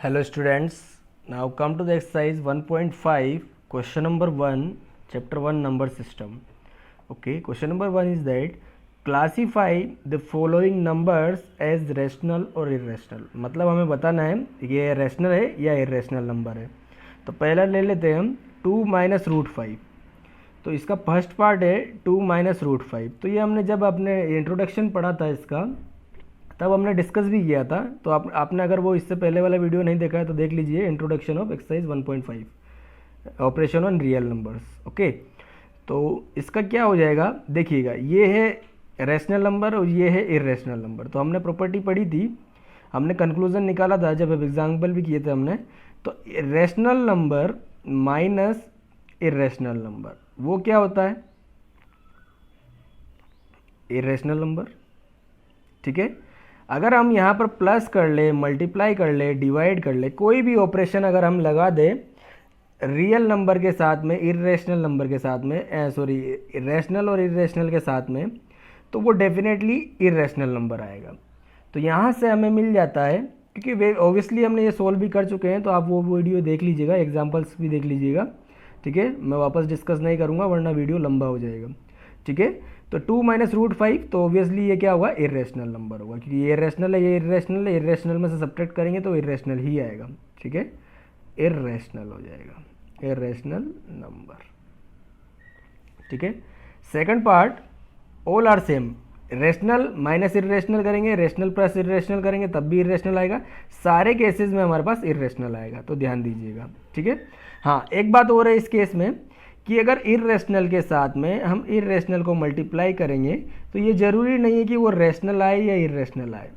Hello students, now come to the exercise 1.5 question number 1 chapter 1 number system. Okay, question number 1 is that classify the following numbers as rational or irrational. मतलब हमें बताना है ये rational है या irrational number है. तो पहला ले लेते हैं हम 2 माइनस रूट 5. तो इसका फर्स्ट पार्ट है 2 माइनस रूट 5. तो ये हमने जब अपने इंट्रोडक्शन पढ़ा था इसका तब हमने डिस्कस भी किया था. तो आपने अगर वो इससे पहले वाला वीडियो नहीं देखा है तो देख लीजिए, introduction of exercise 1.5 operation on real numbers. Okay, तो इसका क्या हो जाएगा देखिएगा, ये है रैशनल नंबर और ये है इरेशनल नंबर. तो हमने प्रॉपर्टी पढ़ी थी, हमने कंक्लूजन निकाला था जब एग्जाम्पल भी किए थे हमने. तो rational number minus irrational number वो क्या होता है, इरेशनल नंबर. ठीक है, अगर हम यहाँ पर प्लस कर ले, मल्टीप्लाई कर ले, डिवाइड कर ले, कोई भी ऑपरेशन अगर हम लगा दे रियल नंबर के साथ में, इरेशनल नंबर के साथ में, सॉरी रैशनल और इरेशनल के साथ में, तो वो डेफिनेटली इरेशनल नंबर आएगा. तो यहाँ से हमें मिल जाता है, क्योंकि वे ऑब्वियसली हमने ये सोल्व भी कर चुके हैं. तो आप वो वीडियो देख लीजिएगा, एग्जाम्पल्स भी देख लीजिएगा. ठीक है, मैं वापस डिस्कस नहीं करूँगा वरना वीडियो लंबा हो जाएगा. ठीक है, तो 2 माइनस रूट 5, तो ऑब्वियसली ये क्या होगा, इरेशनल नंबर होगा, क्योंकि ये इरेशनल है, ये इरेशनल है. इरेशनल में से सब्ट्रैक्ट करेंगे तो इरेशनल ही आएगा. ठीक है, इरेशनल हो जाएगा, इरेशनल नंबर. ठीक है, second part all are same. Rational minus irrational करेंगे, रेशनल प्लस इरेशनल करेंगे तब भी इरेशनल आएगा. सारे केसेस में हमारे पास इरेशनल आएगा, तो ध्यान दीजिएगा. ठीक है, हाँ एक बात और है इस केस में कि अगर इरेशनल के साथ में हम इरेशनल को मल्टीप्लाई करेंगे तो ये ज़रूरी नहीं है कि वो रैशनल आए या इरेशनल आए.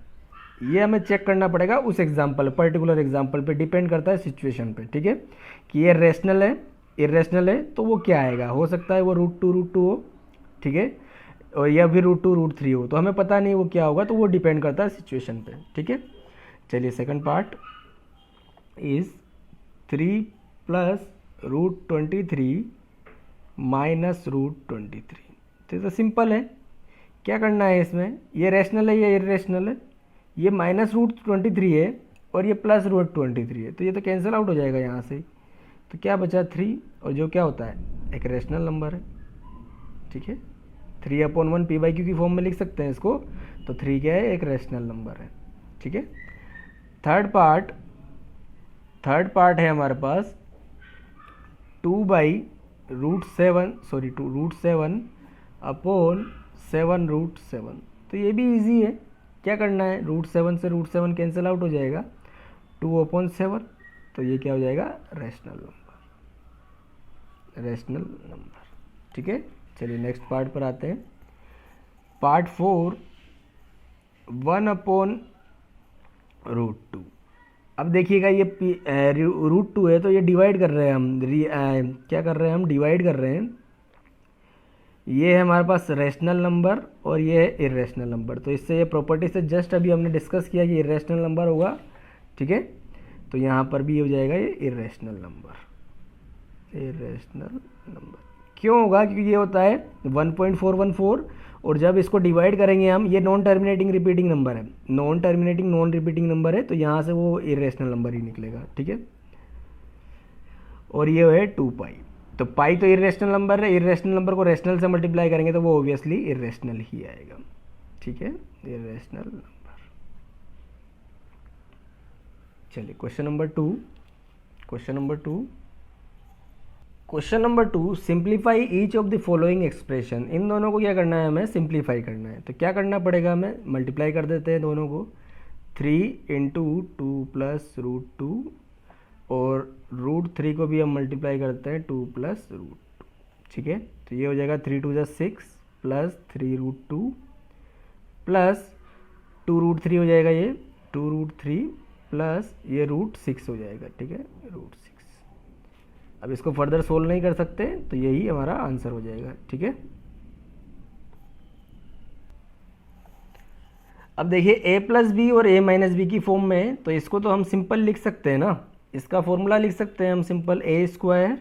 ये हमें चेक करना पड़ेगा उस एग्जाम्पल, पर्टिकुलर एग्जाम्पल पे डिपेंड करता है सिचुएशन पे. ठीक है, कि ये रैशनल है, इरेशनल है, तो वो क्या आएगा. हो सकता है वो √2 हो, ठीक है, और या फिर √2 √3 हो, तो हमें पता नहीं वो क्या होगा. तो वो डिपेंड करता है सिचुएशन पे. ठीक है, चलिए second part is 3 plus √23 minus √23. तो ये तो सिंपल है. क्या करना है इसमें, ये रैशनल है या इरेशनल है, ये माइनस √23 है और ये प्लस √23 है. तो ये तो कैंसिल आउट हो जाएगा यहाँ से. तो क्या बचा 3, और जो क्या होता है एक रैशनल नंबर है. ठीक है, 3/1 p/q की फॉर्म में लिख सकते हैं इसको. तो 3 क्या है, एक रैशनल नंबर है. ठीक है, थर्ड पार्ट है हमारे पास 2/√7 सॉरी √7 अपॉन 7√7. तो ये भी इजी है. क्या करना है, √7 से √7 कैंसिल आउट हो जाएगा, 2/7. तो ये क्या हो जाएगा, रैशनल नंबर. ठीक है, चलिए नेक्स्ट पार्ट पर आते हैं. पार्ट 4 1/√2. अब देखिएगा ये √2 है तो ये डिवाइड कर रहे हैं हम, क्या कर रहे हैं हम, डिवाइड कर रहे हैं. ये है हमारे पास रैशनल नंबर और ये है इरेशनल नंबर. तो इससे ये प्रॉपर्टी से जस्ट अभी हमने डिस्कस किया कि इरेशनल नंबर होगा. ठीक है, तो यहाँ पर भी हो जाएगा ये इरेशनल नंबर. क्यों होगा, क्योंकि ये होता है 1.414 और जब इसको डिवाइड करेंगे हम, ये नॉन टर्मिनेटिंग रिपीटिंग नंबर है, नॉन रिपीटिंग नंबर है, तो यहाँ से वो इरेशनल नंबर ही निकलेगा. ठीक है, और ये है 2π. तो पाई तो इरेशनल नंबर है, इरेशनल नंबर को रैशनल से मल्टीप्लाई करेंगे तो वो ऑब्वियसली इरेशनल ही आएगा. ठीक है, इरेशनल नंबर. चलिए question number 2 simplify each of the following expression. इन दोनों को क्या करना है, हमें सिंप्लीफाई करना है. तो क्या करना पड़ेगा, हमें मल्टीप्लाई कर देते हैं दोनों को. 3 × 2 प्लस √2 और √3 को भी हम मल्टीप्लाई करते हैं 2 प्लस √2. ठीक है, तो ये हो जाएगा 3 × 2 = 6 प्लस 3√2 प्लस 2√3 हो जाएगा, ये 2√3 प्लस ये √6 हो जाएगा. ठीक है, √6. अब इसको फर्दर सोल्व नहीं कर सकते, तो यही हमारा आंसर हो जाएगा. ठीक है, अब देखिए a+b और a-b की फॉर्म में, तो इसको तो हम सिंपल लिख सकते हैं ना. इसका फॉर्मूला लिख सकते हैं हम सिंपल, a²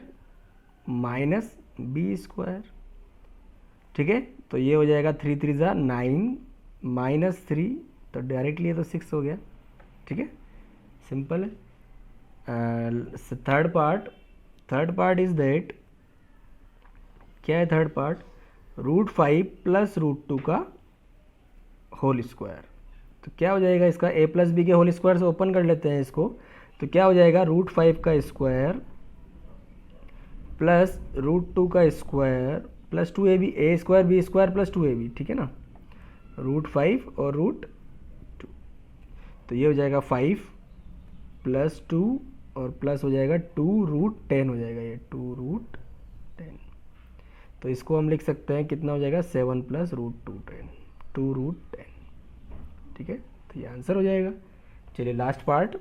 माइनस b². ठीक है, तो ये हो जाएगा 3 3 = 9 माइनस 3, तो डायरेक्टली ये तो 6 हो गया. ठीक है, सिंपल है. थर्ड पार्ट इज दैट, क्या है थर्ड पार्ट, √5 प्लस √2 का होल स्क्वायर। तो क्या हो जाएगा इसका, a प्लस बी के होल स्क्वायर से ओपन कर लेते हैं इसको, तो क्या हो जाएगा √5 का स्क्वायर प्लस √2 का square plus 2ab, a square b square plus 2ab, ठीक है ना, √5 और √2, तो ये हो जाएगा 5 प्लस 2 और प्लस हो जाएगा 2√10 हो जाएगा ये 2√10। तो इसको हम लिख सकते हैं कितना हो जाएगा 7 प्लस √210, 2√10, ठीक है। तो ये आंसर हो जाएगा। चलिए लास्ट पार्ट,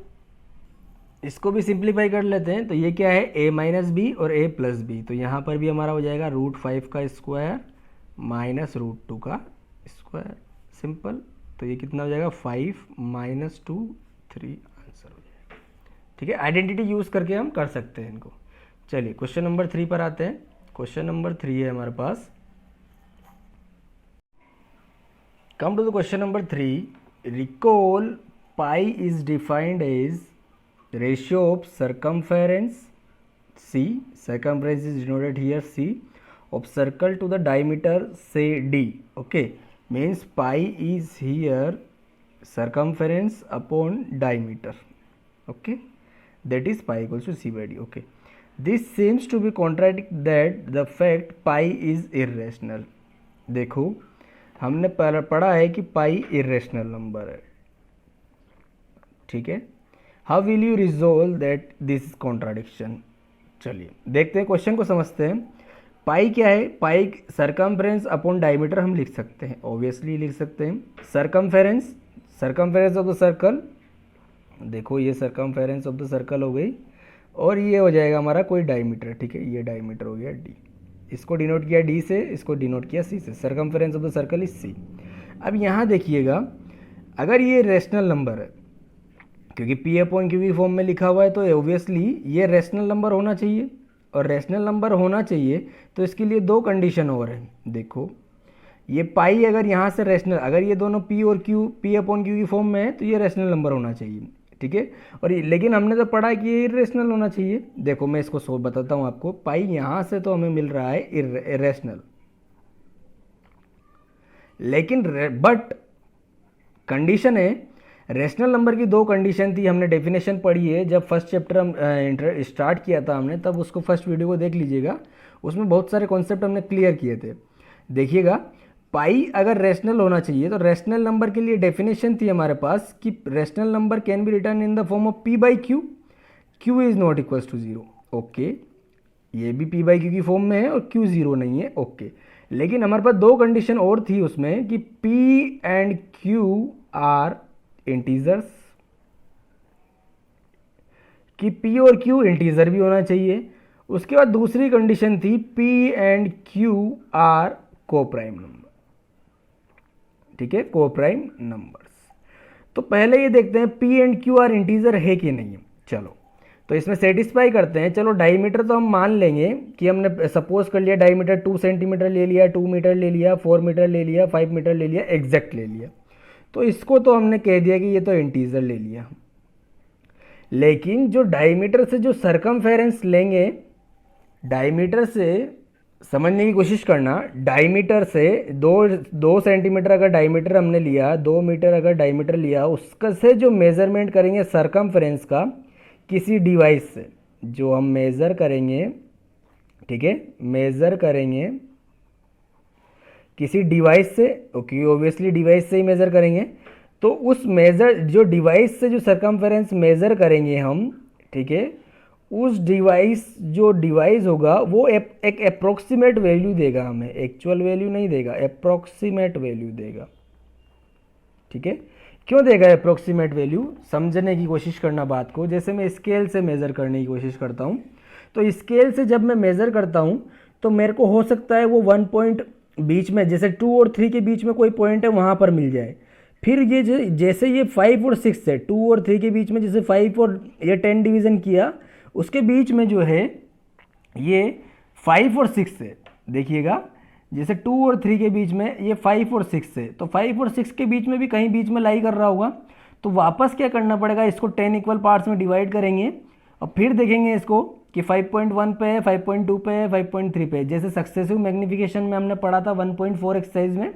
इसको भी सिंप्लीफाई कर लेते हैं। तो ये क्या है, a माइनस बी और a प्लस बी, तो यहाँ पर भी हमारा हो जाएगा √5 का स्क्वायर माइनस √2 का स्क्वायर, सिंपल। तो ये कितना हो जाएगा 5 माइनस 2 3, आंसर हो जाएगा, ठीक है। आइडेंटिटी यूज़ करके हम कर सकते हैं इनको। चलिए क्वेश्चन नंबर 3 पर आते हैं। क्वेश्चन नंबर 3 है हमारे पास। Come to the question number 3, recall pi is defined as ratio of circumference c, circumference is denoted here c, of circle to the diameter say d, okay, means pi is here circumference upon diameter, okay, that is pi equals to c by d, okay. This seems to be contradict that the fact pi is irrational। देखो हमने पढ़ा है कि पाई irrational number है, ठीक है। How will you resolve that this contradiction. चलिए देखते हैं, क्वेश्चन को समझते हैं। पाई क्या है, पाई सरकमफ्रेंस अपॉन डायमीटर हम लिख सकते हैं, ऑब्वियसली लिख सकते हैं। Circumference, circumference of the circle, देखो ये सरकमफेरेंस ऑफ द सर्कल हो गई, और ये हो जाएगा हमारा कोई डायमीटर, ठीक है, ये डायमीटर हो गया डी, इसको डिनोट किया डी से, इसको डिनोट किया सी से, circumference of the circle is C. अब यहाँ देखिएगा, अगर ये रेशनल नंबर है, क्योंकि पी अपॉन क्यू की फॉर्म में लिखा हुआ है, तो ऑब्वियसली ये रेशनल नंबर होना चाहिए, और रेशनल नंबर होना चाहिए तो इसके लिए दो कंडीशन और हैं। देखो ये पाई अगर यहाँ से रेशनल, अगर ये दोनों पी और क्यू, पी अपॉन क्यू की फॉर्म में है, तो ये रेशनल नंबर होना चाहिए, ठीक है। और लेकिन हमने तो पढ़ा कि ये इरेशनल होना चाहिए। देखो मैं इसको सो बताता हूँ आपको, पाई यहाँ से तो हमें मिल रहा है इरेशनल, लेकिन बट कंडीशन है, रेशनल नंबर की दो कंडीशन थी, हमने डेफिनेशन पढ़ी है जब फर्स्ट चैप्टर हम स्टार्ट किया था हमने, तब उसको फर्स्ट वीडियो को देख लीजिएगा, उसमें बहुत सारे कॉन्सेप्ट हमने क्लियर किए थे। देखिएगा पाई अगर रेशनल होना चाहिए, तो रेशनल नंबर के लिए डेफिनेशन थी हमारे पास कि rational number can be written in the form of p by q, q is not equals to 0, okay, ये भी पी बाई क्यू की फॉर्म में है और क्यू 0 नहीं है, ओके। लेकिन हमारे पास दो कंडीशन और थी उसमें कि p and q are integers, कि p और q इंटीजर भी होना चाहिए। उसके बाद दूसरी कंडीशन थी p and q are coprime number, ठीक है, कोप्राइम नंबर्स। तो पहले ये देखते हैं p and q are integer है कि नहीं है। चलो तो इसमें सेटिस्फाई करते हैं। चलो डायमीटर तो हम मान लेंगे कि हमने सपोज कर लिया डायमीटर 2 सेंटीमीटर ले लिया, 2 मीटर ले लिया, 4 मीटर ले लिया, 5 मीटर ले लिया, एग्जैक्ट ले लिया, तो इसको तो हमने कह दिया कि ये तो इंटीजर ले लिया। लेकिन जो डायमीटर से जो सरकमफेरेंस लेंगे, डायमीटर से समझने की कोशिश करना, डायमीटर से 2 सेंटीमीटर अगर डायमीटर हमने लिया, 2 मीटर अगर डायमीटर लिया, उसका से जो मेज़रमेंट करेंगे सरकमफेरेंस का किसी डिवाइस से, जो हम मेज़र करेंगे, ठीक है, मेज़र करेंगे किसी डिवाइस से, ओके, ऑब्वियसली डिवाइस से ही मेज़र करेंगे, तो उस मेज़र जो डिवाइस से जो सरकमफेरेंस मेज़र करेंगे हम, ठीक है, उस डिवाइस जो डिवाइस होगा वो एक अप्रोक्सीमेट वैल्यू देगा हमें, एक्चुअल वैल्यू नहीं देगा, अप्रोक्सीमेट वैल्यू देगा, ठीक है। क्यों देगा अप्रोक्सीमेट वैल्यू, समझने की कोशिश करना बात को। जैसे मैं स्केल से मेज़र करने की कोशिश करता हूँ, तो स्केल से जब मैं मेज़र करता हूँ तो मेरे को हो सकता है वो 1 पॉइंट बीच में, जैसे 2 और 3 के बीच में कोई पॉइंट है वहाँ पर मिल जाए। फिर ये जैसे ये 5 और 6 है, 2 और 3 के बीच में जैसे 5 और ये 10 डिवीज़न किया, उसके बीच में जो है ये 5 और 6 है। देखिएगा जैसे 2 और 3 के बीच में ये 5 और 6 है, तो 5 और 6 के बीच में भी कहीं बीच में लाई कर रहा होगा, तो वापस क्या करना पड़ेगा, इसको 10 इक्वल पार्ट्स में डिवाइड करेंगे और फिर देखेंगे इसको कि 5.1 पे है, 5.2 पे है, 5.3 पे है, जैसे सक्सेसिव मैग्निफिकेशन में हमने पढ़ा था 1.4 एक्सरसाइज में,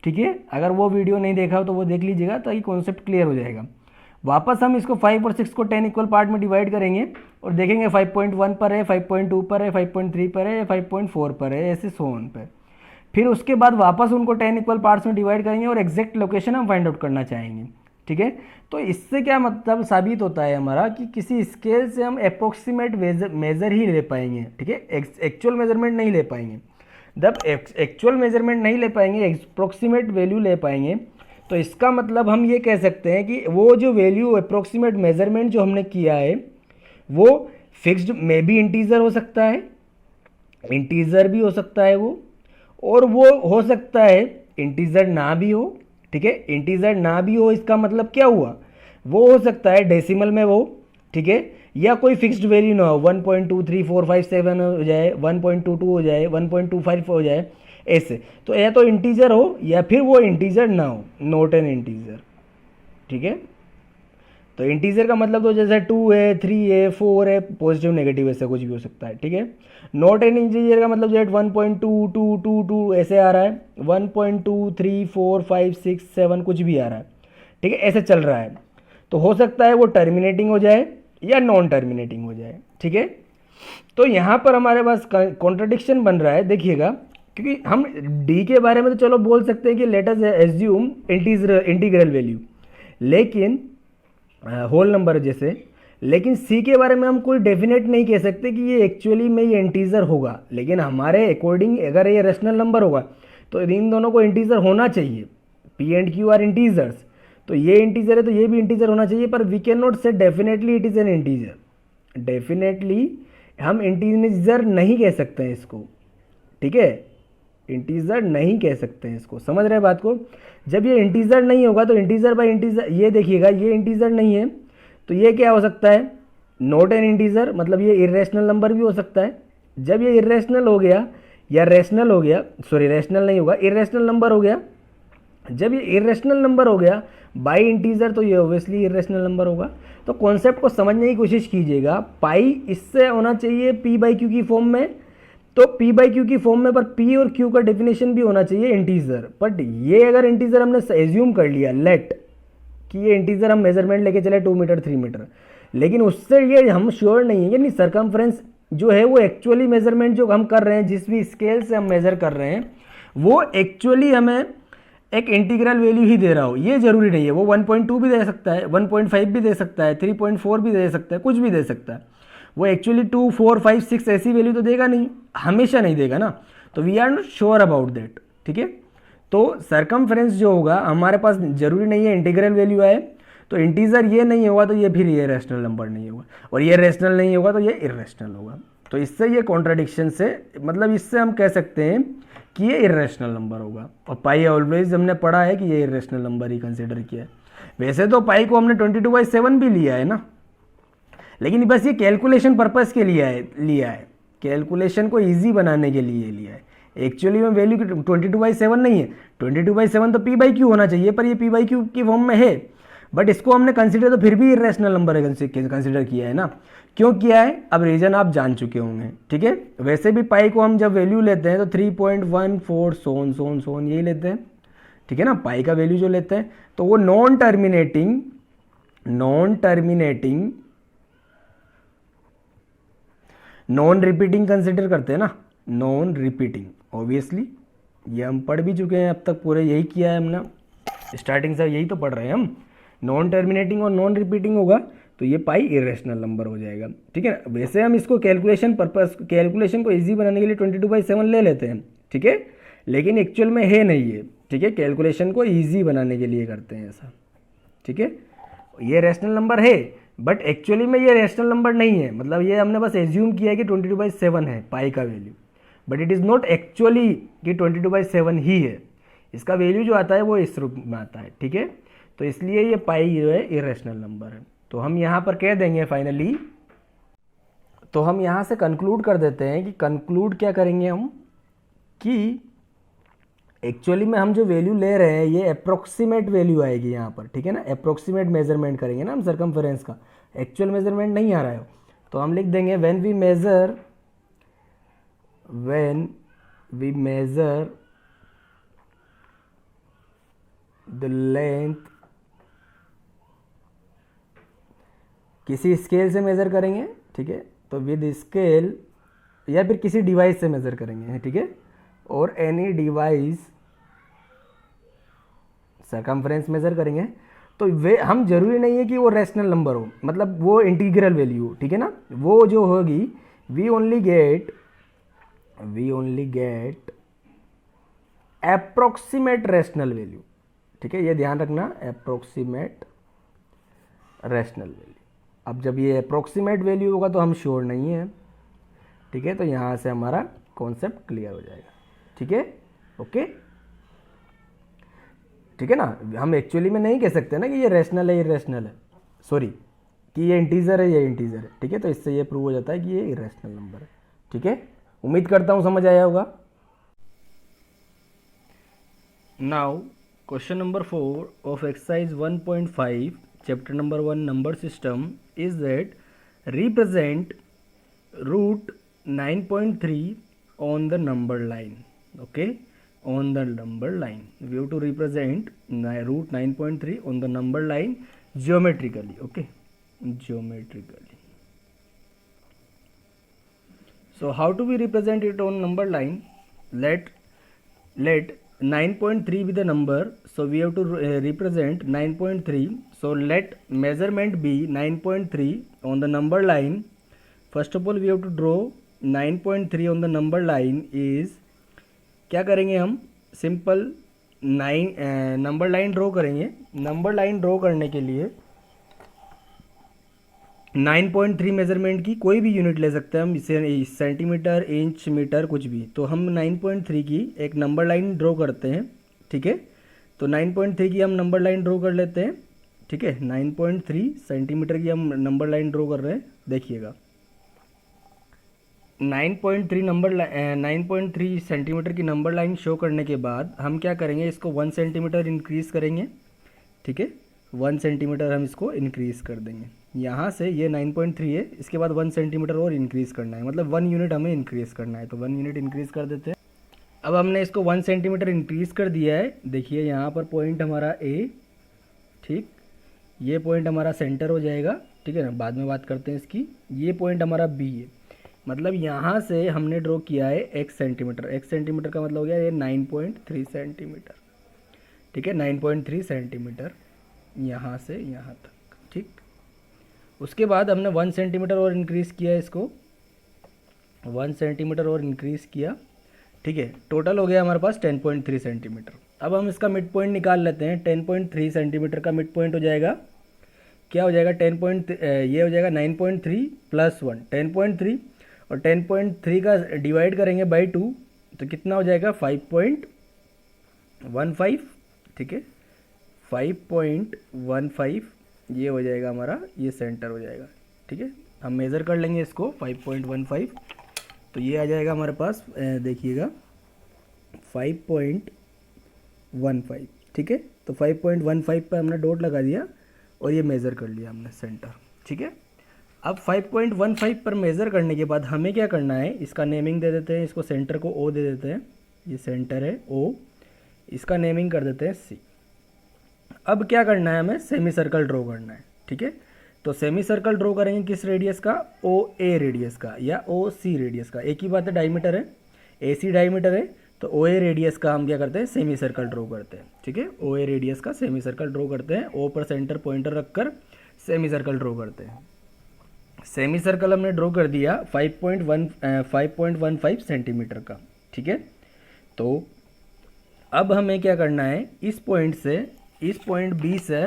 ठीक है। अगर वो वीडियो नहीं देखा हो तो वो देख लीजिएगा, ताकि कॉन्सेप्ट क्लियर हो जाएगा। वापस हम इसको 5 और 6 को 10 इक्वल पार्ट में डिवाइड करेंगे और देखेंगे 5.1 पर है, 5.2 पर है, 5.3 पर है, 5.4 पर है, ऐसे सो ऑन पर। फिर उसके बाद वापस उनको 10 इक्वल पार्ट्स में डिवाइड करेंगे और एग्जैक्ट लोकेशन हम फाइंड आउट करना चाहेंगे, ठीक है। तो इससे क्या मतलब साबित होता है हमारा कि किसी स्केल से हम अप्रोक्सीमेट मेजर ही ले पाएंगे, ठीक है, एक्चुअल मेजरमेंट नहीं ले पाएंगे। जब एक्चुअल मेजरमेंट नहीं ले पाएंगे, अप्रोक्सीमेट वैल्यू ले पाएंगे, तो इसका मतलब हम ये कह सकते हैं कि वो जो वैल्यू अप्रोक्सीमेट मेजरमेंट जो हमने किया है वो फिक्स्ड में भी इंटीजर हो सकता है, इंटीजर भी हो सकता है वो, और वो हो सकता है इंटीजर ना भी हो, ठीक है। इंटीजर ना भी हो इसका मतलब क्या हुआ, वो हो सकता है डेसिमल में वो, ठीक है, या कोई फिक्स्ड वैल्यू ना हो, 1.23457 हो जाए, 1.22 हो जाए, 1.25 हो जाए, ऐसे। तो या तो इंटीजर हो या फिर वो इंटीजर ना हो, नॉट एन इंटीजर, ठीक है। तो इंटीजर का मतलब तो जैसे 2 है, 3 है, 4 है, पॉजिटिव नेगेटिव ऐसा कुछ भी हो सकता है, ठीक है। नॉट एन इंटीजर का मतलब जो 1.2222 ऐसे आ रहा है, 1.234567 कुछ भी आ रहा है, ठीक है, ऐसे चल रहा है। तो हो सकता है वो टर्मिनेटिंग हो जाए या नॉन टर्मिनेटिंग हो जाए, ठीक है। तो यहाँ पर हमारे पास कॉन्ट्रडिक्शन बन रहा है, देखिएगा, क्योंकि हम डी के बारे में तो चलो बोल सकते हैं कि let us assume integral value, लेकिन होल नंबर जैसे, लेकिन सी के बारे में हम कोई डेफिनेट नहीं कह सकते कि ये एक्चुअली में ये इंटीजर होगा। लेकिन हमारे अकॉर्डिंग अगर ये रेशनल नंबर होगा तो इन दोनों को इंटीजर होना चाहिए, P and q are integers, तो ये इंटीजर है तो ये भी इंटीजर होना चाहिए। पर वी कैन नॉट से definitely it is an integer, definitely हम इंटीजर नहीं कह सकते हैं इसको, ठीक है, इंटीजर नहीं कह सकते हैं इसको, समझ रहे हैं बात को। जब ये इंटीजर नहीं होगा तो इंटीजर बाय इंटीजर, ये देखिएगा ये इंटीजर नहीं है तो ये क्या हो सकता है, नॉट एन इंटीजर, मतलब ये इरेशनल नंबर भी हो सकता है। जब ये इरेशनल हो गया या रेशनल हो गया, सॉरी रेशनल नहीं होगा, इरेशनल नंबर हो गया, जब ये इरेशनल नंबर हो गया बाई इंटीजर तो ये ऑब्वियसली इरेशनल नंबर होगा। तो कॉन्सेप्ट को समझने की कोशिश कीजिएगा, पाई इससे होना चाहिए पी बाई क्यू की फॉर्म में, तो p बाई क्यू की फॉर्म में, पर p और q का डेफिनेशन भी होना चाहिए इंटीजर। बट ये अगर इंटीजर हमने एज्यूम कर लिया, लेट कि ये इंटीजर हम मेजरमेंट लेके चले 2 मीटर 3 मीटर, लेकिन उससे ये हम श्योर नहीं है, यानी सरकमफ्रेंस जो है वो एक्चुअली मेजरमेंट जो हम कर रहे हैं, जिस भी स्केल से हम मेजर कर रहे हैं, वो एक्चुअली हमें एक इंटीग्रल वैल्यू ही दे रहा हो, ये जरूरी नहीं है। वो 1.2 भी दे सकता है, 1.5 भी दे सकता है, 3.4 भी दे सकता है, कुछ भी दे सकता है। वो एक्चुअली 2, 4, 5, 6 ऐसी वैल्यू तो देगा नहीं, हमेशा नहीं देगा ना, तो we are not sure about that, ठीक है। तो सरकमफ्रेंस जो होगा हमारे पास जरूरी नहीं है इंटीग्रल वैल्यू आए, तो इंटीजर ये नहीं होगा तो ये फिर ये रैशनल नंबर नहीं होगा, और ये रैशनल नहीं होगा तो ये इर्रेशनल होगा। तो इससे ये कॉन्ट्राडिक्शन से, मतलब इससे हम कह सकते हैं कि ये इर्रेशनल नंबर होगा। और पाई ऑलवेज हमने पढ़ा है कि ये इर्रेशनल नंबर ही कंसिडर किया है। वैसे तो पाई को हमने 22/7 भी लिया है ना, लेकिन बस ये कैलकुलेशन पर्पस के लिए लिया है, कैलकुलेशन को इजी बनाने के लिए लिया है। एक्चुअली में वैल्यू 22/7 नहीं है, 22/7 तो p बाई क्यू होना चाहिए, पर ये p बाई क्यू की फॉर्म में है, बट इसको हमने कंसिडर तो फिर भी इरेशनल नंबर कंसिडर किया है ना। क्यों किया है, अब रीजन आप जान चुके होंगे, ठीक है। वैसे भी पाई को हम जब वैल्यू लेते हैं तो 3.14 सोन यही लेते हैं, ठीक है ना। पाई का वैल्यू जो लेते हैं तो वो non terminating non repeating consider करते हैं ना, नॉन रिपीटिंग, ऑब्वियसली ये हम पढ़ भी चुके हैं अब तक, पूरे यही किया है हमने, स्टार्टिंग से यही तो पढ़ रहे हैं हम। नॉन टर्मिनेटिंग और नॉन रिपीटिंग होगा तो ये पाई इरेशनल नंबर हो जाएगा, ठीक है ना। वैसे हम इसको कैलकुलेशन को इजी बनाने के लिए 22/7 ले लेते हैं, ठीक है, लेकिन एक्चुअल में है नहीं है, ठीक है, कैलकुलेशन को ईजी बनाने के लिए करते हैं ऐसा, ठीक है। ये रैशनल नंबर है बट एक्चुअली में ये रैशनल नंबर नहीं है, मतलब ये हमने बस एज्यूम किया है कि 22/7 है पाई का value, but it is not actually कि 22/7 ही है। इसका वैल्यू जो आता है वो इस रूप में आता है, ठीक है। तो इसलिए ये पाई जो है इरेशनल नंबर है। तो हम यहाँ पर कह देंगे फाइनली, तो हम यहाँ से कंक्लूड कर देते हैं कि कंक्लूड क्या करेंगे हम, कि एक्चुअली में हम जो वैल्यू ले रहे हैं ये अप्रोक्सीमेट वैल्यू आएगी यहाँ पर, ठीक है ना। अप्रोक्सीमेट मेजरमेंट करेंगे ना हम सरकमफेरेंस का, एक्चुअल मेजरमेंट नहीं आ रहा है, तो हम लिख देंगे when we measure the length, किसी स्केल से मेज़र करेंगे, ठीक है, तो विद स्केल या फिर किसी डिवाइस से मेज़र करेंगे, ठीक है, और एनी डिवाइस सरकमफ्रेंस मेज़र करेंगे, तो वे हम जरूरी नहीं है कि वो रैशनल नंबर हो, मतलब वो इंटीग्रल वैल्यू, ठीक है ना, वो जो होगी we only get approximate rational value, ठीक है, ये ध्यान रखना, अप्रोक्सीमेट रैशनल वैल्यू। अब जब ये अप्रोक्सीमेट वैल्यू होगा तो हम श्योर नहीं है, ठीक है, तो यहाँ से हमारा कॉन्सेप्ट क्लियर हो जाएगा, ठीक है, ओके, ठीक है ना। हम एक्चुअली में नहीं कह सकते ना कि ये रैशनल है, इरेशनल है, सॉरी, कि ये इंटीजर है, ये इंटीजर है, ठीक है, तो इससे ये प्रूव हो जाता है कि ये इरेशनल नंबर है, ठीक है। उम्मीद करता हूँ समझ आया होगा। Now question number 4 of exercise 1.5 chapter number 1 number system is that represent root 9.3 on the number line, okay, on the number line we have to represent root 9.3 on the number line geometrically, okay, geometrically. So how to we represent it on number line? Let 9.3 be the number, so we have to represent 9.3. so let measurement be 9.3 on the number line. First of all we have to draw 9.3 on the number line is, क्या करेंगे हम, simple number line draw करेंगे। Number line draw करने के लिए 9.3 measurement की कोई भी यूनिट ले सकते हैं हम, इसे सेंटीमीटर, इंच, मीटर, कुछ भी, तो हम 9.3 की एक नंबर लाइन ड्रॉ करते हैं, ठीक है, तो 9.3 की हम नंबर लाइन ड्रॉ कर लेते हैं, ठीक है, 9.3 सेंटीमीटर की हम नंबर लाइन ड्रॉ कर रहे हैं, देखिएगा 9.3 सेंटीमीटर की नंबर लाइन शो करने के बाद हम क्या करेंगे, इसको 1 सेंटीमीटर इंक्रीज़ करेंगे, ठीक है, 1 सेंटीमीटर हम इसको इंक्रीज़ कर देंगे। यहाँ से ये 9.3 है, इसके बाद 1 सेंटीमीटर और इंक्रीज़ करना है, मतलब 1 यूनिट हमें इंक्रीज़ करना है, तो 1 यूनिट इंक्रीज़ कर देते हैं। अब हमने इसको 1 सेंटीमीटर इंक्रीज़ कर दिया है, देखिए यहाँ पर पॉइंट हमारा ए, ठीक, ये पॉइंट हमारा सेंटर हो जाएगा, ठीक है ना, बाद में बात करते हैं इसकी। ये पॉइंट हमारा बी है, मतलब यहाँ से हमने ड्रॉ किया है 1 सेंटीमीटर, 1 सेंटीमीटर का मतलब हो गया ये 9.3 सेंटीमीटर, ठीक है, 9.3 सेंटीमीटर यहाँ से यहाँ तक, ठीक। उसके बाद हमने 1 सेंटीमीटर और इंक्रीज़ किया इसको, 1 सेंटीमीटर और इंक्रीज़ किया, ठीक है, टोटल हो गया हमारे पास 10.3 सेंटीमीटर। अब हम इसका मिड पॉइंट निकाल लेते हैं, 10.3 सेंटीमीटर का मिड पॉइंट हो जाएगा, क्या हो जाएगा, ये हो जाएगा 9.3 + 1, 10.3, और 10.3 का डिवाइड करेंगे बाई 2 तो कितना हो जाएगा, 5.15, ठीक है, 5.15 ये हो जाएगा हमारा, ये सेंटर हो जाएगा, ठीक है, हम मेज़र कर लेंगे इसको 5.15, तो ये आ जाएगा हमारे पास, देखिएगा 5.15, ठीक है, तो 5.15 पे हमने डॉट लगा दिया और ये मेज़र कर लिया हमने सेंटर, ठीक है। अब 5.15 पर मेज़र करने के बाद हमें क्या करना है, इसका नेमिंग दे देते हैं, इसको सेंटर को ओ दे देते हैं, ये सेंटर है ओ, इसका नेमिंग कर देते हैं सी। अब क्या करना है, हमें सेमी सर्कल ड्रॉ करना है, ठीक है, तो सेमी सर्कल ड्रॉ करेंगे किस रेडियस का, ओ ए रेडियस का या ओ सी रेडियस का, एक ही बात है, डायमीटर है, ए सी डायमीटर है, तो ओ ए रेडियस का हम क्या करते हैं, सेमी सर्कल ड्रॉ करते हैं, ठीक है, ओ ए रेडियस का सेमी सर्कल ड्रॉ करते हैं, ओ पर सेंटर पॉइंटर रखकर सेमी सर्कल ड्रॉ करते हैं। सेमी सर्कल हमने ड्रॉ कर दिया 5.15 सेंटीमीटर का, ठीक है, तो अब हमें क्या करना है, इस पॉइंट से, इस पॉइंट बी से,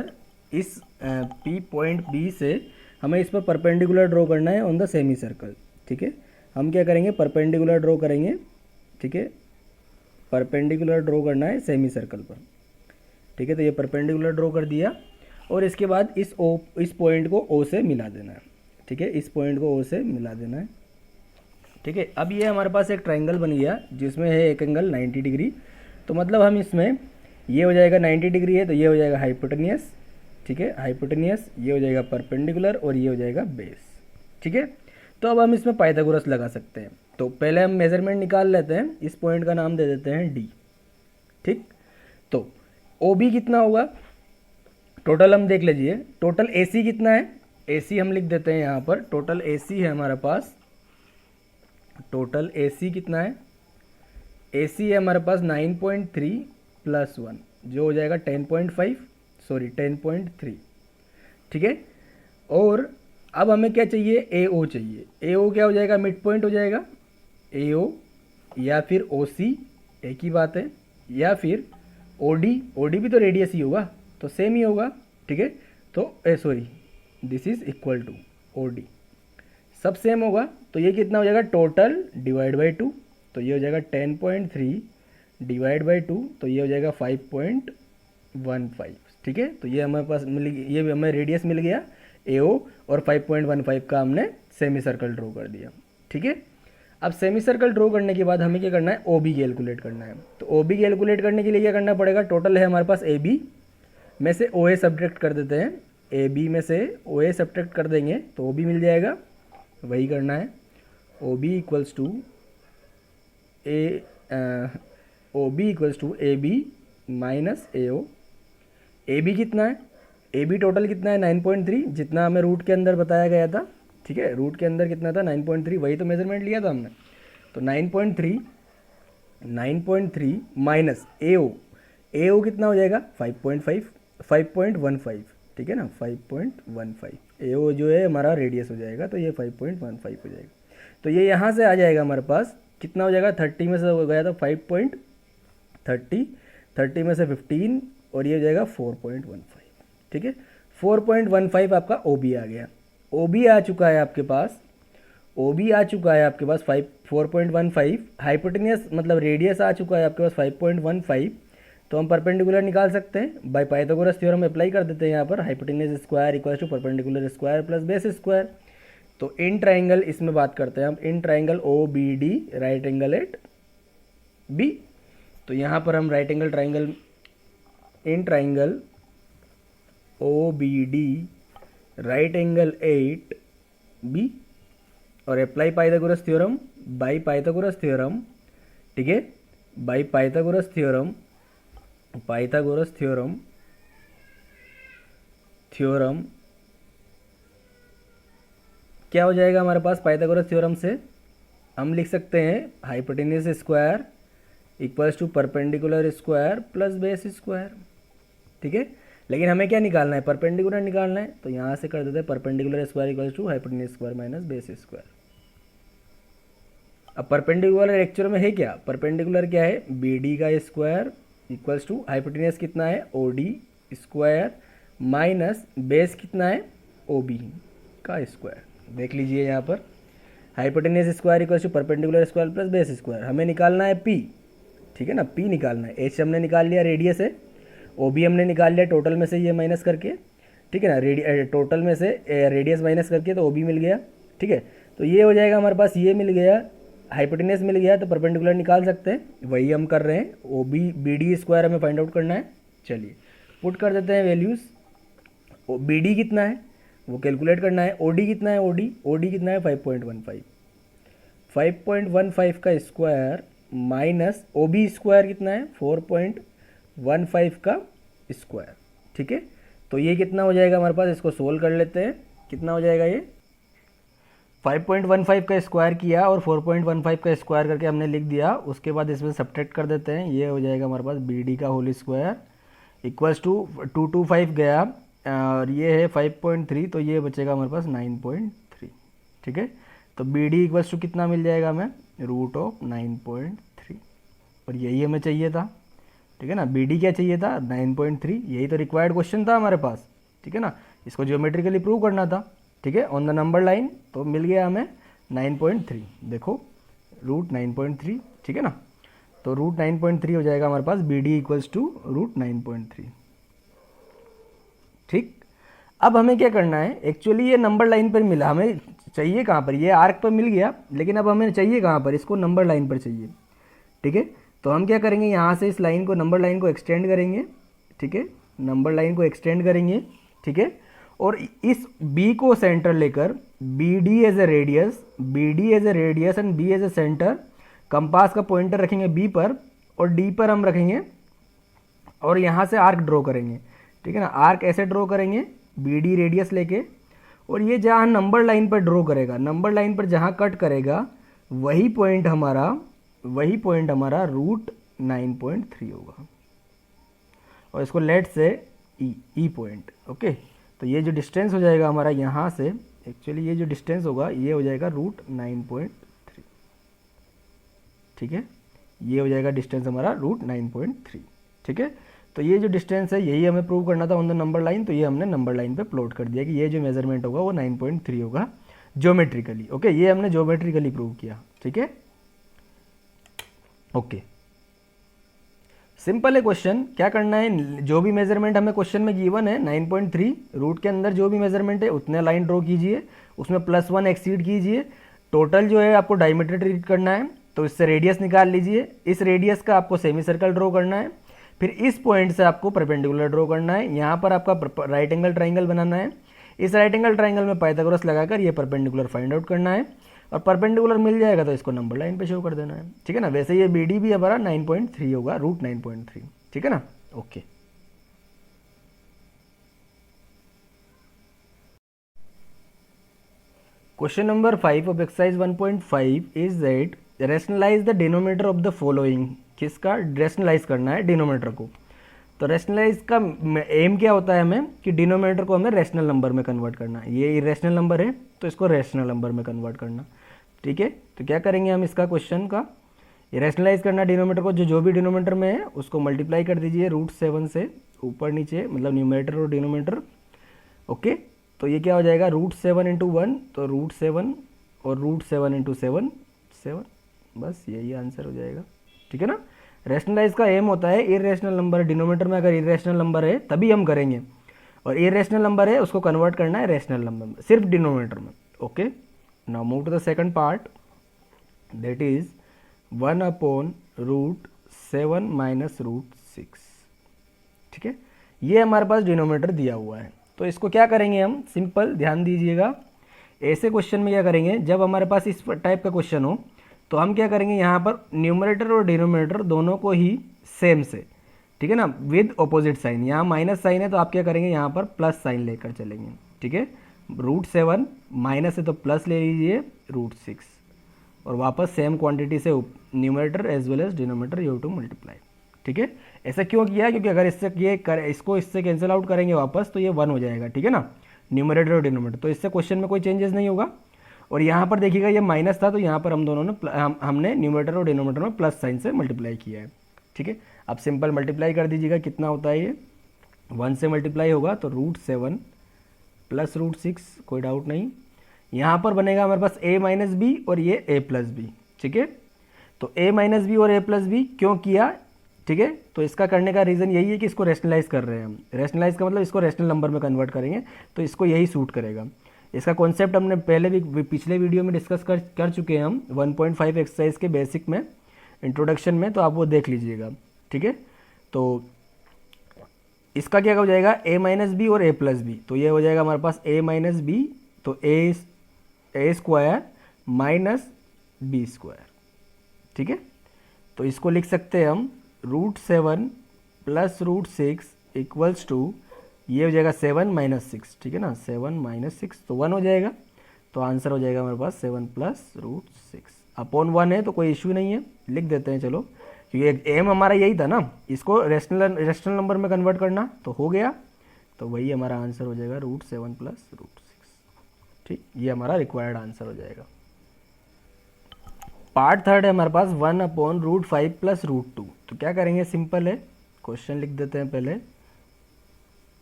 इस पी पॉइंट बी से हमें इस पर परपेंडिकुलर ड्रॉ करना है ऑन द सेमी सर्कल, ठीक है, हम क्या करेंगे, परपेंडिकुलर ड्रॉ करेंगे, ठीक है, परपेंडिकुलर ड्रॉ करना है सेमी सर्कल पर, ठीक है, तो ये परपेंडिकुलर ड्रॉ कर दिया और इसके बाद इस पॉइंट को ओ से मिला देना है, ठीक है, इस पॉइंट को ओ से मिला देना है, ठीक है। अब ये हमारे पास एक ट्रायंगल बन गया जिसमें है एक एंगल 90 डिग्री, तो मतलब हम इसमें, ये हो जाएगा 90 डिग्री है तो ये हो जाएगा हाइपोटेनियस, ठीक है, हाइपोटेनियस, ये हो जाएगा परपेंडिकुलर और ये हो जाएगा बेस, ठीक है। तो अब हम इसमें पाइथागोरस लगा सकते हैं। तो पहले हम मेजरमेंट निकाल लेते हैं, इस पॉइंट का नाम दे देते हैं डी। ठीक, तो ओ बी कितना होगा, टोटल हम देख लीजिए, टोटल ए सी कितना है, ए सी हम लिख देते हैं यहाँ पर, टोटल ए सी है हमारे पास, टोटल ए सी कितना है, ए सी है हमारे पास 9.3 प्लस 1 जो हो जाएगा 10.5, सॉरी 10.3। ठीक है, और अब हमें क्या चाहिए, ए ओ चाहिए। ए ओ क्या हो जाएगा, मिड पॉइंट हो जाएगा, ए ओ या फिर ओ सी, एक ही बात है, या फिर ओ डी, ओ डी भी तो रेडियस ही होगा तो सेम ही होगा। ठीक है, तो sorry this is equal to O D, सब सेम होगा। तो ये कितना हो जाएगा, टोटल डिवाइड बाई 2, तो ये हो जाएगा 10.3 डिवाइड बाई 2, तो ये हो जाएगा 5.15। ठीक है, तो ये हमारे पास मिल, ये हमें रेडियस मिल गया ए ओ, और 5.15 का हमने सेमी सर्कल ड्रॉ कर दिया। ठीक है, अब सेमी सर्कल ड्रॉ करने के बाद हमें क्या करना है, ओ बी कैलकुलेट करना है। तो ओ बी कैलकुलेट करने के लिए क्या करना पड़ेगा, टोटल है हमारे पास ए बी में से ओ ए सब्ट्रैक्ट कर देते हैं, ए बी में से ओ ए सब्ट्रैक्ट कर देंगे तो ओ बी मिल जाएगा, वही करना है। O B equals to A B minus A O. A B कितना है, ए बी टोटल कितना है 9.3, जितना हमें रूट के अंदर बताया गया था। ठीक है, रूट के अंदर कितना था 9.3, वही तो मेजरमेंट लिया था हमने। तो 9.3 माइनस ए ओ, ए ओ कितना हो जाएगा 5.15। ठीक है ना, 5.15 ए ओ जो है हमारा रेडियस हो जाएगा, तो ये 5.15 हो जाएगा। तो ये यहाँ से आ जाएगा हमारे पास, कितना हो जाएगा, 30 में से हो गया था 5.30, 30 में से 15, और ये हो जाएगा 4.15। ठीक है, 4.15 आपका ओ बी आ गया। ओ बी आ चुका है आपके पास, ओ बी आ चुका है आपके पास 4.15, हाइपोटेनियस मतलब रेडियस आ चुका है आपके पास 5.15। तो हम परपेंडिकुलर निकाल सकते हैं, बाय पाइथागोरस थ्योरम अप्लाई कर देते हैं यहाँ पर, hypotenuse square equal to perpendicular square plus base square. तो इन ट्राइंगल इसमें बात करते हैं हम, in triangle O B D right angle at B. तो यहाँ पर हम right angle triangle, in triangle O B D right angle at B, और apply Pythagoras theorem, by Pythagoras theorem. ठीक है, by Pythagoras theorem, Pythagoras theorem, theorem क्या हो जाएगा हमारे पास, पाइथागोरस थ्योरम से हम लिख सकते हैं hypotenuse square equals to perpendicular square plus base square. ठीक है, लेकिन हमें क्या निकालना है, परपेंडिकुलर निकालना है, तो यहाँ से कर देते हैं perpendicular square equals to hypotenuse square minus base square. अब परपेंडिकुलर एक्चुअल में है क्या, परपेंडिकुलर क्या है, बी डी का स्क्वायर इक्वल्स टू हाइपोटेन्यूज कितना है O D square minus base कितना है ओ बी का स्क्वायर। देख लीजिए यहाँ पर hypotenuse square equals to perpendicular square plus base square, हमें निकालना है पी। ठीक है ना, पी निकालना है, एच हमने निकाल लिया, रेडियस है, ओ बी हमने निकाल लिया टोटल में से ये माइनस करके। ठीक है ना, टोटल में से रेडियस माइनस करके तो ओ बी मिल गया। ठीक है, तो ये हो जाएगा हमारे पास, ये मिल गया, हाइपोटेन्यूज मिल गया, तो परपेंडिकुलर निकाल सकते हैं, वही हम कर रहे हैं। O B B D square हमें फाइंड आउट करना है, चलिए पुट कर देते हैं वैल्यूज़। ओ बी डी कितना है वो कैलकुलेट करना है, ओ डी कितना है, ओ डी कितना है 5.15, 5.15 का square minus O B square कितना है 4.15 का स्क्वायर। ठीक है, तो ये कितना हो जाएगा हमारे पास, इसको सोल्व कर लेते हैं, कितना हो जाएगा ये 5.15 का स्क्वायर किया और 4.15 का स्क्वायर करके हमने लिख दिया, उसके बाद इसमें सब्ट्रैक्ट कर देते हैं, ये हो जाएगा हमारे पास बी डी का होल स्क्वायर इक्वल्स टू 225 गया और ये है 5.3, तो ये बचेगा हमारे पास 9.3। ठीक है, तो बी डी इक्वल्स टू कितना मिल जाएगा हमें, रूट ऑफ 9.3, और यही हमें चाहिए था। ठीक है ना, बी डी क्या चाहिए था 9.3, यही तो रिक्वायर्ड क्वेश्चन था हमारे पास। ठीक है ना, इसको ज्योमेट्रिकली प्रूव करना था। ठीक है, ऑन द नंबर लाइन, तो मिल गया हमें 9.3, देखो रूट 9.3। ठीक है ना, तो रूट 9.3 हो जाएगा हमारे पास, B D equals to root 9.3। ठीक, अब हमें क्या करना है, एक्चुअली ये नंबर लाइन पर मिला, हमें चाहिए कहाँ पर, ये आर्क पर मिल गया, लेकिन अब हमें चाहिए कहाँ पर, इसको नंबर लाइन पर चाहिए। ठीक है, तो हम क्या करेंगे, यहाँ से इस लाइन को, नंबर लाइन को एक्सटेंड करेंगे। ठीक है, नंबर लाइन को एक्सटेंड करेंगे। ठीक है, और इस B को सेंटर लेकर, B D as a radius, B D as a radius and B as a centre, compass का पॉइंटर रखेंगे बी पर और डी पर हम रखेंगे और यहाँ से आर्क ड्रॉ करेंगे, ठीक है ना। आर्क ऐसे ड्रॉ करेंगे बी डी रेडियस लेके, और ये जहाँ नंबर लाइन पर ड्रॉ करेगा, नंबर लाइन पर जहाँ कट करेगा वही पॉइंट हमारा रूट 9.3 होगा, और इसको लेट से ई पॉइंट। ओके, तो ये जो डिस्टेंस हो जाएगा हमारा यहाँ से, एक्चुअली ये जो डिस्टेंस होगा ये हो जाएगा रूट 9.3, ठीक है। ये हो जाएगा डिस्टेंस हमारा रूट 9.3, ठीक है। तो ये जो डिस्टेंस है यही हमें प्रूव करना था ऑन द नंबर लाइन, तो ये हमने नंबर लाइन पे प्लॉट कर दिया कि ये जो मेजरमेंट होगा वो 9.3 होगा ज्योमेट्रिकली। ओके, ये हमने ज्योमेट्रिकली प्रूव किया, ठीक है। ओके, सिंपल है क्वेश्चन। क्या करना है, जो भी मेजरमेंट हमें क्वेश्चन में गिवन है 9.3, रूट के अंदर जो भी मेजरमेंट है उतने लाइन ड्रॉ कीजिए, उसमें +1 एक्सीड कीजिए, टोटल जो है आपको डायमीटर ट्रीट करना है, तो इससे रेडियस निकाल लीजिए, इस रेडियस का आपको सेमी सर्कल ड्रॉ करना है, फिर इस पॉइंट से आपको परपेंडिकुलर ड्रॉ करना है, यहाँ पर आपका राइट एंगल ट्राइंगल बनाना है, इस राइट एंगल ट्राइंगल में पाइथागोरस लगाकर ये परपेंडिकुलर फाइंड आउट करना है, और परपेंडिकुलर मिल जाएगा तो इसको नंबर लाइन पे शो कर देना है, ठीक है ना। वैसे ये बी डी भी हमारा 9.3 होगा, रूट 9.3, ठीक है ना। Okay, question number 5 of exercise 1.5 is that rationalise the denominator of the following. किसका रैशनलाइज करना है, डिनोमिनेटर को। तो रैशनलाइज का एम क्या होता है हमें, कि डिनोमिनेटर को हमें रैशनल नंबर में कन्वर्ट करना है। ये इरेशनल नंबर है तो इसको रैशनल नंबर में कन्वर्ट करना, ठीक है। तो क्या करेंगे हम, इसका क्वेश्चन का रैशनलाइज करना डिनोमिनेटर को, जो भी डिनोमिनेटर में है उसको मल्टीप्लाई कर दीजिए रूट 7 से, ऊपर नीचे मतलब न्यूमरेटर और डिनोमिनेटर। ओके, तो ये क्या हो जाएगा, रूट 7 इंटू 1, तो रूट 7 और रूट 7 इंटू 7, 7, बस यही आंसर हो जाएगा, ठीक है ना। रैशनलाइज का एम होता है इरेशनल नंबर, डिनोमिनेटर में अगर इरेशनल नंबर है तभी हम करेंगे, और इरेशनल नंबर है उसको कन्वर्ट करना है रैशनल नंबर में, सिर्फ डिनोमिनेटर में। Okay, now move to the second part, that is 1 upon root 7 minus root 6, ठीक है। ये हमारे पास डिनोमिनेटर दिया हुआ है, तो इसको क्या करेंगे हम, सिंपल ध्यान दीजिएगा। ऐसे क्वेश्चन में क्या करेंगे, जब हमारे पास इस टाइप का क्वेश्चन हो तो हम क्या करेंगे, यहाँ पर न्यूमरेटर और डिनोमिनेटर दोनों को ही सेम से, ठीक है ना, विद ऑपोजिट साइन। यहाँ माइनस साइन है तो आप क्या करेंगे, यहाँ पर प्लस साइन लेकर चलेंगे, ठीक है। रूट 7 माइनस है तो प्लस ले लीजिए रूट 6, और वापस सेम क्वांटिटी से numerator as well as denominator you to multiply, ठीक है। ऐसा क्यों किया, क्योंकि अगर इसको इससे कैंसिल आउट करेंगे वापस तो ये 1 हो जाएगा, ठीक है ना, न्यूमरेटर और डिनोमिनेटर। तो इससे क्वेश्चन में कोई चेंजेस नहीं होगा। और यहाँ पर देखिएगा ये माइनस था तो यहाँ पर हम दोनों ने हमने न्यूमरेटर और डिनोमिनेटर में प्लस साइन से मल्टीप्लाई किया है, ठीक है। अब सिंपल मल्टीप्लाई कर दीजिएगा, कितना होता है ये, 1 से मल्टीप्लाई होगा तो रूट 7 प्लस रूट 6, कोई डाउट नहीं। यहाँ पर बनेगा हमारे पास a माइनस बी और ये a प्लस बी, ठीक है। तो a माइनस बी और a प्लस बी क्यों किया, ठीक है। तो इसका करने का रीज़न यही है कि इसको रैशनलाइज कर रहे हैं हम। रैशनलाइज का मतलब इसको रैशनल नंबर में कन्वर्ट करेंगे तो इसको यही सूट करेगा। इसका कॉन्सेप्ट हमने पहले भी पिछले वीडियो में डिस्कस कर चुके हैं हम 1.5 एक्सरसाइज के बेसिक में, इंट्रोडक्शन में, तो आप वो देख लीजिएगा, ठीक है। तो इसका क्या हो जाएगा, a माइनस बी और a प्लस बी, तो ये हो जाएगा हमारे पास a माइनस बी, तो a square minus B square, ठीक है। तो इसको लिख सकते हैं हम root 7 plus root 6 equals to, ये हो जाएगा 7 माइनस 6, ठीक है ना, 7 माइनस 6 तो 1 हो जाएगा। तो आंसर हो जाएगा हमारे पास 7 प्लस रूट 6 अपॉन 1 है तो कोई इश्यू नहीं है, लिख देते हैं चलो, क्योंकि एम हमारा यही था ना, इसको रैशनल नंबर में कन्वर्ट करना, तो हो गया। तो वही हमारा आंसर हो जाएगा रूट 7 प्लस रूट 6, ठीक, ये हमारा रिक्वायर्ड आंसर हो जाएगा। पार्ट थर्ड है हमारे पास 1 अपॉन रूट 5 प्लस रूट 2। तो क्या करेंगे, सिंपल है, क्वेश्चन लिख देते हैं पहले,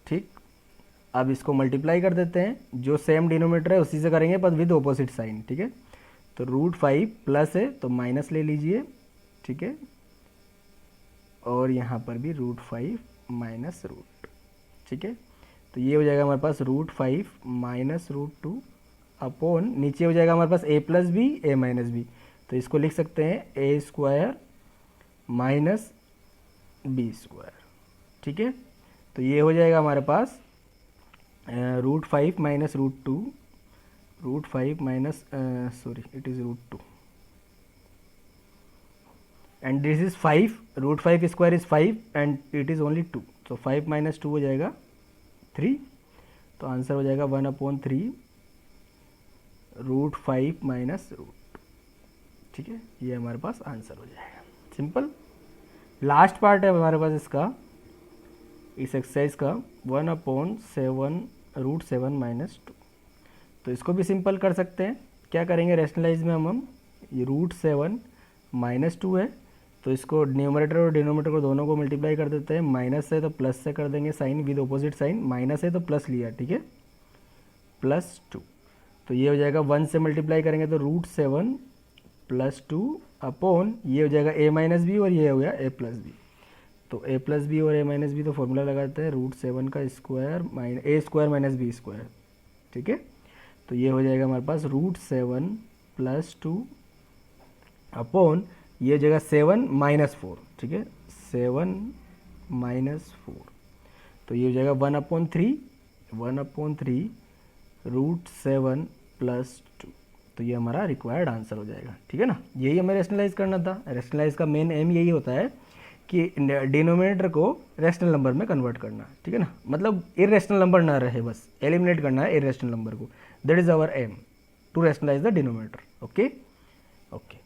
ठीक। अब इसको मल्टीप्लाई कर देते हैं, जो सेम डिनोमिनेटर है उसी से करेंगे पर विद ऑपोजिट साइन, ठीक है। तो रूट 5 प्लस है तो माइनस ले लीजिए, ठीक है, और यहाँ पर भी रूट 5 माइनस रूट, ठीक है। तो ये हो जाएगा हमारे पास रूट 5 माइनस रूट 2 अपॉन, नीचे हो जाएगा हमारे पास a plus B a minus B, तो इसको लिख सकते हैं a square minus B square, ठीक है। तो ये हो जाएगा हमारे पास root 5 minus root 2 root 5 minus sorry it is root 2 and this is 5, root 5 square is 5 and it is only 2, तो 5 माइनस 2 हो जाएगा 3, तो आंसर हो जाएगा 1/3 रूट 5 माइनस रूट। ठीक है, ये हमारे पास आंसर हो जाएगा, सिंपल। लास्ट पार्ट है हमारे पास इसका, इस एक्सरसाइज का 1/7 रूट 7 माइनस 2। तो इसको भी सिंपल कर सकते हैं। क्या करेंगे रैशनलाइज में हम ये रूट 7 माइनस 2 है, तो इसको न्यूमरेटर और डिनोमिनेटर को दोनों को मल्टीप्लाई कर देते हैं। माइनस है तो प्लस से कर देंगे sign with opposite sign, minus है तो प्लस लिया, ठीक है, प्लस 2। तो ये हो जाएगा 1 से मल्टीप्लाई करेंगे तो रूट 7 प्लस 2 अपॉन ये हो जाएगा a माइनस बी और ये हो गया a प्लस बी। तो a प्लस बी और a माइनस बी, तो फॉर्मूला लगाते हैं रूट 7 का square minus a square minus B square. ठीक है, तो ये हो जाएगा हमारे पास रूट 7 प्लस 2 अपॉन ये जगह 7 माइनस 4। ठीक है, 7 माइनस 4, तो ये हो जाएगा 1/3 रूट 7 प्लस 2। तो ये हमारा रिक्वायर्ड आंसर हो जाएगा। ठीक है ना, यही हमें रैशनलाइज करना था। रैशनलाइज का मेन एम यही होता है कि डिनोमिनेटर को रैशनल नंबर में कन्वर्ट करना। ठीक है ना, मतलब इरेशनल नंबर ना रहे, बस एलिमिनेट करना है इरेशनल नंबर को। That is our aim, to rationalise the denominator. Okay okay.